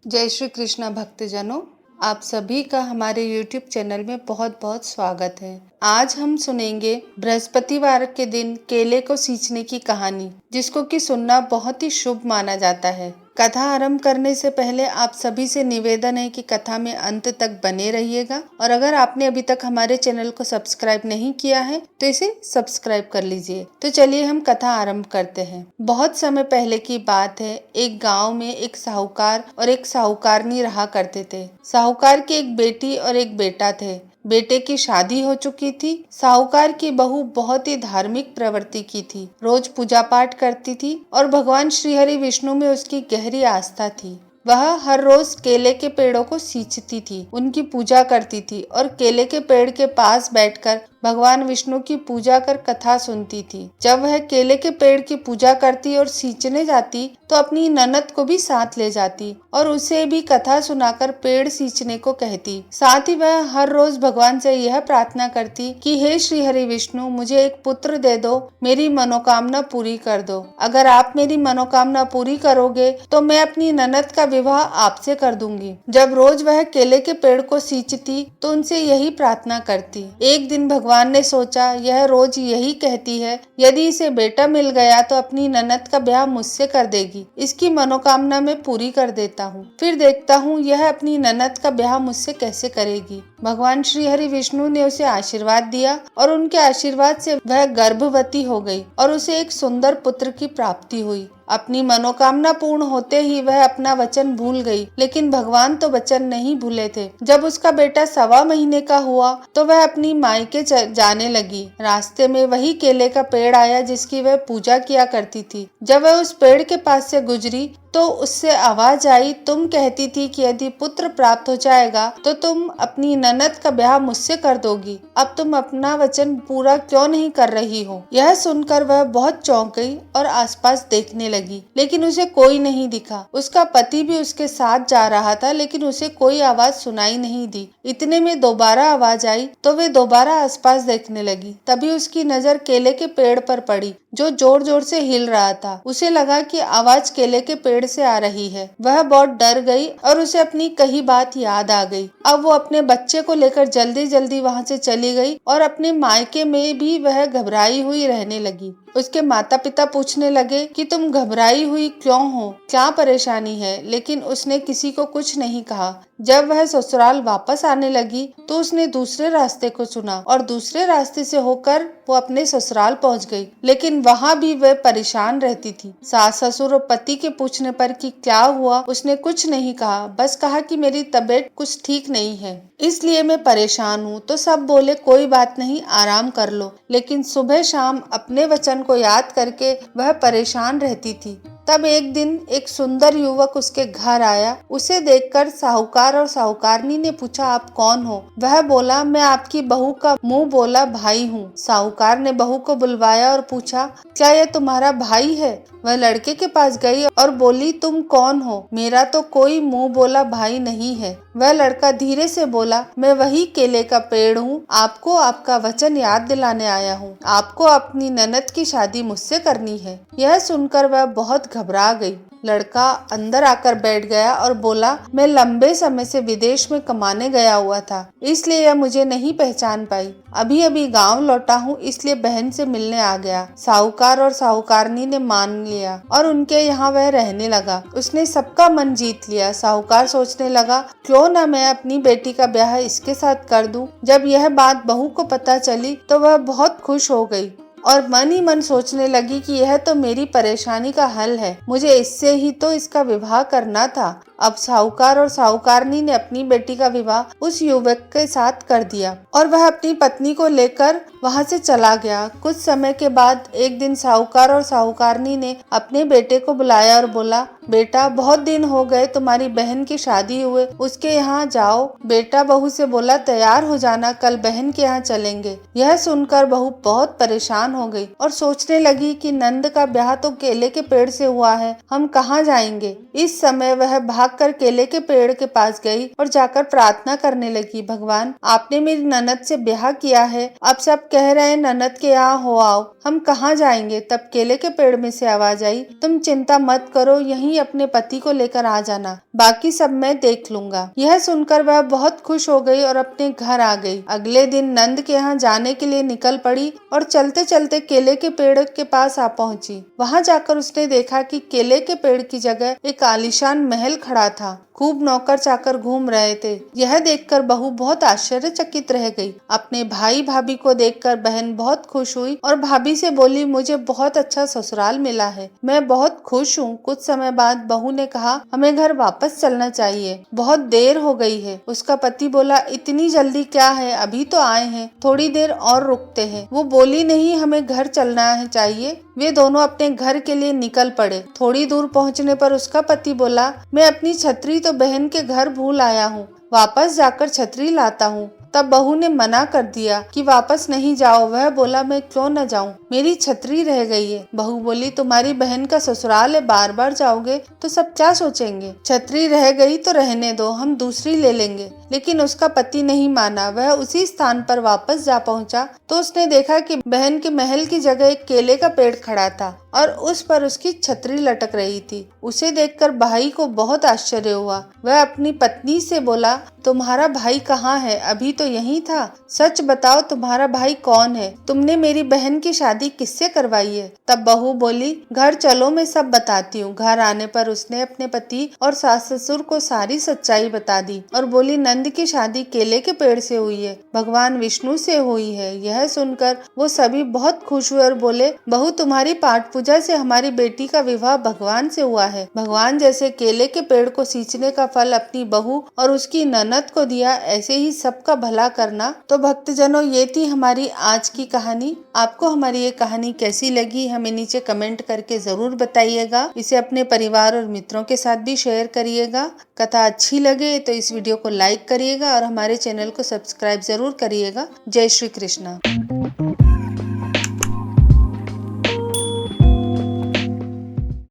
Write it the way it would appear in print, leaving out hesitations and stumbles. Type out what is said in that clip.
जय श्री कृष्णा भक्तजनों, आप सभी का हमारे YouTube चैनल में बहुत बहुत स्वागत है। आज हम सुनेंगे बृहस्पतिवार के दिन केले को सींचने की कहानी, जिसको कि सुनना बहुत ही शुभ माना जाता है। कथा आरंभ करने से पहले आप सभी से निवेदन है कि कथा में अंत तक बने रहिएगा और अगर आपने अभी तक हमारे चैनल को सब्सक्राइब नहीं किया है तो इसे सब्सक्राइब कर लीजिए। तो चलिए हम कथा आरंभ करते हैं। बहुत समय पहले की बात है। एक गांव में एक साहूकार और एक साहूकारनी रहा करते थे। साहूकार की एक बेटी और एक बेटा थे। बेटे की शादी हो चुकी थी। साहूकार की बहू बहुत ही धार्मिक प्रवृत्ति की थी। रोज पूजा पाठ करती थी और भगवान श्री हरि विष्णु में उसकी गहरी आस्था थी। वह हर रोज केले के पेड़ों को सींचती थी, उनकी पूजा करती थी और केले के पेड़ के पास बैठकर भगवान विष्णु की पूजा कर कथा सुनती थी। जब वह केले के पेड़ की पूजा करती और सींचने जाती तो अपनी ननद को भी साथ ले जाती और उसे भी कथा सुनाकर पेड़ सींचने को कहती। साथ ही वह हर रोज भगवान से यह प्रार्थना करती कि हे श्री हरि विष्णु, मुझे एक पुत्र दे दो, मेरी मनोकामना पूरी कर दो। अगर आप मेरी मनोकामना पूरी करोगे तो मैं अपनी ननद का विवाह आपसे कर दूंगी। जब रोज वह केले के पेड़ को सींचती तो उनसे यही प्रार्थना करती। एक दिन भगवान ने सोचा, यह रोज यही कहती है, यदि इसे बेटा मिल गया तो अपनी ननद का ब्याह मुझसे कर देगी। इसकी मनोकामना मैं पूरी कर देता हूँ, फिर देखता हूँ यह अपनी ननद का ब्याह मुझसे कैसे करेगी। भगवान श्री हरि विष्णु ने उसे आशीर्वाद दिया और उनके आशीर्वाद से वह गर्भवती हो गई और उसे एक सुंदर पुत्र की प्राप्ति हुई। अपनी मनोकामना पूर्ण होते ही वह अपना वचन भूल गई, लेकिन भगवान तो वचन नहीं भूले थे। जब उसका बेटा 1.25 महीने का हुआ तो वह अपनी मायके जाने लगी। रास्ते में वही केले का पेड़ आया जिसकी वह पूजा किया करती थी। जब वह उस पेड़ के पास से गुजरी तो उससे आवाज आई, तुम कहती थी कि यदि पुत्र प्राप्त हो जाएगा तो तुम अपनी ननद का ब्याह मुझसे कर दोगी। अब तुम अपना वचन पूरा क्यों नहीं कर रही हो? यह सुनकर वह बहुत चौंक गई और आसपास देखने लगी, लेकिन उसे कोई नहीं दिखा। उसका पति भी उसके साथ जा रहा था, लेकिन उसे कोई आवाज सुनाई नहीं दी। इतने में दोबारा आवाज आई तो वे दोबारा आसपास देखने लगी। तभी उसकी नजर केले के पेड़ पर पड़ी जो जोर जोर से हिल रहा था। उसे लगा कि आवाज केले के पेड़ से आ रही है। वह बहुत डर गई और उसे अपनी कही बात याद आ गई। अब वो अपने बच्चे को लेकर जल्दी जल्दी वहां से चली गई और अपने मायके में भी वह घबराई हुई रहने लगी। उसके माता पिता पूछने लगे कि तुम घबराई हुई क्यों हो, क्या परेशानी है? लेकिन उसने किसी को कुछ नहीं कहा। जब वह ससुराल वापस आने लगी तो उसने दूसरे रास्ते को चुना और दूसरे रास्ते से होकर वो अपने ससुराल पहुंच गई, लेकिन वहां भी वह परेशान रहती थी। सास ससुर और पति के पूछने पर कि क्या हुआ, उसने कुछ नहीं कहा, बस कहा कि मेरी तबीयत कुछ ठीक नहीं है, इसलिए मैं परेशान हूँ। तो सब बोले कोई बात नहीं, आराम कर लो। लेकिन सुबह शाम अपने वचन को याद करके वह परेशान रहती थी। तब एक दिन एक सुंदर युवक उसके घर आया। उसे देखकर साहूकार और साहूकारनी ने पूछा, आप कौन हो? वह बोला, मैं आपकी बहू का मुंह बोला भाई हूँ। साहूकार ने बहू को बुलवाया और पूछा, क्या यह तुम्हारा भाई है? वह लड़के के पास गई और बोली, तुम कौन हो? मेरा तो कोई मुंह बोला भाई नहीं है। वह लड़का धीरे से बोला, मैं वही केले का पेड़ हूँ, आपको आपका वचन याद दिलाने आया हूँ। आपको अपनी ननद की शादी मुझसे करनी है। यह सुनकर वह बहुत घबरा गई। लड़का अंदर आकर बैठ गया और बोला, मैं लंबे समय से विदेश में कमाने गया हुआ था, इसलिए यह मुझे नहीं पहचान पाई। अभी अभी गांव लौटा हूँ, इसलिए बहन से मिलने आ गया। साहूकार और साहूकारनी ने मान लिया और उनके यहाँ वह रहने लगा। उसने सबका मन जीत लिया। साहूकार सोचने लगा, क्यों न मैं अपनी बेटी का ब्याह इसके साथ कर दूं। जब यह बात बहू को पता चली तो वह बहुत खुश हो गई और मन ही मन सोचने लगी कि यह तो मेरी परेशानी का हल है, मुझे इससे ही तो इसका विवाह करना था। अब साहूकार और साहूकारनी ने अपनी बेटी का विवाह उस युवक के साथ कर दिया और वह अपनी पत्नी को लेकर वहां से चला गया। कुछ समय के बाद एक दिन साहूकार और साहूकारनी ने अपने बेटे को बुलाया और बोला, बेटा बहुत दिन हो गए तुम्हारी बहन की शादी हुए, उसके यहाँ जाओ। बेटा बहू से बोला, तैयार हो जाना, कल बहन के यहाँ चलेंगे। यह सुनकर बहू बहुत परेशान हो गई और सोचने लगी कि नंद का ब्याह तो केले के पेड़ से हुआ है, हम कहाँ जाएंगे। इस समय वह भाग भागकर केले के पेड़ के पास गई और जाकर प्रार्थना करने लगी, भगवान आपने मेरी ननद से ब्याह किया है, अब सब कह रहे हैं ननद के यहाँ हो आओ, हम कहाँ जाएंगे। तब केले के पेड़ में से आवाज आई, तुम चिंता मत करो, यहीं अपने पति को लेकर आ जाना, बाकी सब मैं देख लूंगा। यह सुनकर वह बहुत खुश हो गई और अपने घर आ गई। अगले दिन नंद के यहाँ जाने के लिए निकल पड़ी और चलते चलते केले के पेड़ के पास आ पहुंची। वहां जाकर उसने देखा कि केले के पेड़ की जगह एक आलीशान महल खड़ा था। खूब नौकर चाकर घूम रहे थे। यह देखकर बहू बहुत आश्चर्यचकित रह गई। अपने भाई भाभी को देखकर बहन बहुत खुश हुई और भाभी से बोली, मुझे बहुत अच्छा ससुराल मिला है, मैं बहुत खुश हूँ। कुछ समय बाद बहू ने कहा, हमें घर वापस चलना चाहिए, बहुत देर हो गई है। उसका पति बोला, इतनी जल्दी क्या है, अभी तो आए हैं, थोड़ी देर और रुकते हैं। वो बोली, नहीं हमें घर चलना है चाहिए। वे दोनों अपने घर के लिए निकल पड़े। थोड़ी दूर पहुंचने पर उसका पति बोला, मैं अपनी छतरी तो बहन के घर भूल आया हूँ, वापस जाकर छतरी लाता हूँ। तब बहू ने मना कर दिया कि वापस नहीं जाओ। वह बोला, मैं क्यों न जाऊं, मेरी छतरी रह गई है। बहू बोली, तुम्हारी बहन का ससुराल है, बार बार जाओगे तो सब क्या सोचेंगे, छतरी रह गई तो रहने दो, हम दूसरी ले लेंगे। लेकिन उसका पति नहीं माना। वह उसी स्थान पर वापस जा पहुंचा तो उसने देखा कि बहन के महल की जगह एक केले का पेड़ खड़ा था और उस पर उसकी छतरी लटक रही थी। उसे देखकर भाई को बहुत आश्चर्य हुआ। वह अपनी पत्नी से बोला, तुम्हारा भाई कहाँ है, अभी तो यहीं था, सच बताओ तुम्हारा भाई कौन है, तुमने मेरी बहन की शादी किससे करवाई है। तब बहू बोली, घर चलो मैं सब बताती हूँ। घर आने पर उसने अपने पति और सास ससुर को सारी सच्चाई बता दी और बोली, नंद की शादी केले के पेड़ से हुई है, भगवान विष्णु से हुई है। यह सुनकर वो सभी बहुत खुश हुए और बोले, बहू तुम्हारी पाठ पूजा से हमारी बेटी का विवाह भगवान से हुआ है। भगवान जैसे केले के पेड़ को सींचने का फल अपनी बहू और उसकी ननद को दिया, ऐसे ही सबका भला करना। तो भक्तजनों, ये थी हमारी आज की कहानी। आपको हमारी ये कहानी कैसी लगी हमें नीचे कमेंट करके जरूर बताइएगा। इसे अपने परिवार और मित्रों के साथ भी शेयर करिएगा। कथा अच्छी लगे तो इस वीडियो को लाइक करिएगा और हमारे चैनल को सब्सक्राइब जरूर करिएगा। जय श्री कृष्ण।